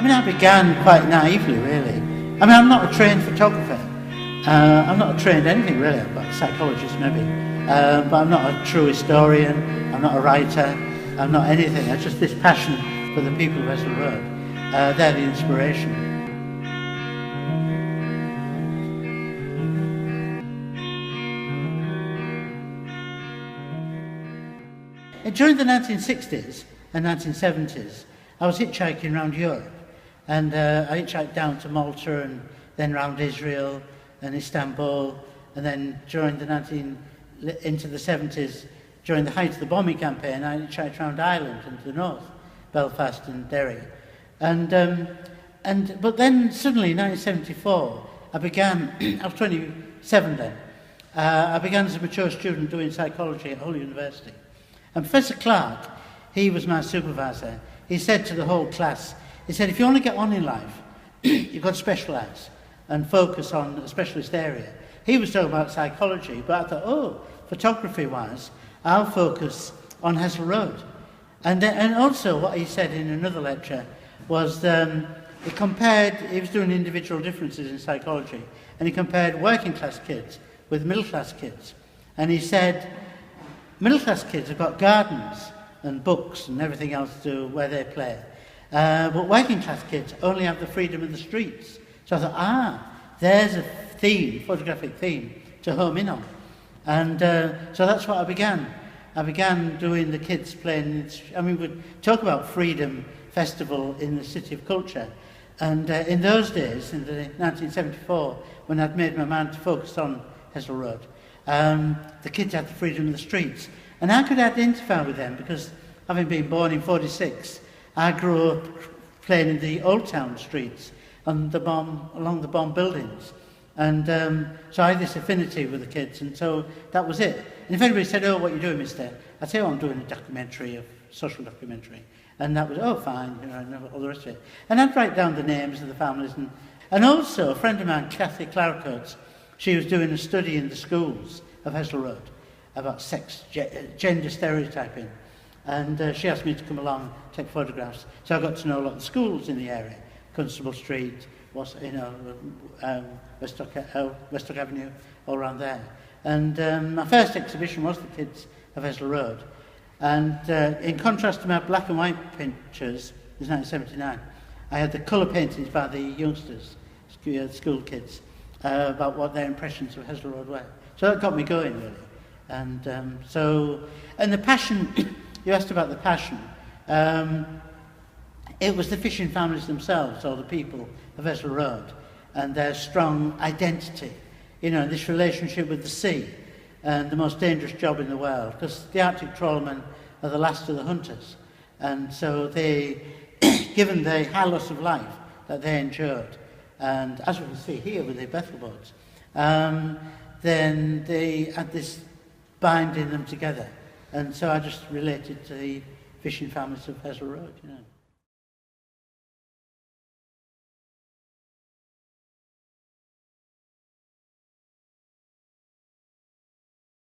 mean, I began quite naively, really. I mean, I'm not a trained photographer. I'm not a trained anything, really. I'm a psychologist, maybe. But I'm not a true historian. I'm not a writer. I'm not anything. It's just this passion for the people of Hessle Road. They're the inspiration. During the 1960s and 1970s, I was hitchhiking around Europe, and I hitchhiked down to Malta and then round Israel and Istanbul, and then into the 70s, during the height of the bombing campaign, I hitchhiked around Ireland and to the north, Belfast and Derry. But then suddenly in 1974, I was 27 then, I began as a mature student doing psychology at Hull University. And Professor Clark, he was my supervisor, he said to the whole class, he said, if you want to get on in life, you've got to specialise and focus on a specialist area. He was talking about psychology, but I thought, photography-wise, I'll focus on Hessle Road. And also what he said in another lecture was he was doing individual differences in psychology, and he compared working class kids with middle class kids. And he said, middle class kids have got gardens and books and everything else to do where they play. But working class kids only have the freedom of the streets. So I thought, there's a theme, photographic theme, to home in on. And so that's what I began. I began doing the kids playing, we'd talk about Freedom Festival in the City of Culture. And in those days, in the 1974, when I'd made my mind to focus on Hessle Road, the kids had the freedom of the streets. And I could identify with them because, having been born in 46, I grew up playing in the Old Town streets along the bomb buildings. And so I had this affinity with the kids, and so that was it. And if anybody said, what are you doing, mister? I'd say, I'm doing a social documentary. And that was, fine, and all the rest of it. And I'd write down the names of the families. And also, a friend of mine, Kathy Clarkcoats, she was doing a study in the schools of Hessle Road about sex, gender stereotyping. And she asked me to come along, take photographs. So I got to know a lot of the schools in the area, Constable Street, Westdock Avenue, all around there. And my first exhibition was the kids of Hessle Road. And in contrast to my black and white pictures, it was 1979, I had the colour paintings by the youngsters, school kids, about what their impressions of Hessle Road were. So that got me going, really. And the passion, you asked about the passion, it was the fishing families themselves, or the people of Hessle Road, and their strong identity, this relationship with the sea, and the most dangerous job in the world, because the Arctic trawlermen are the last of the hunters. And so they, given the high loss of life that they endured, and as we can see here with the Bethel boats, then they had this binding them together. And so I just related to the fishing families of Hessle Road,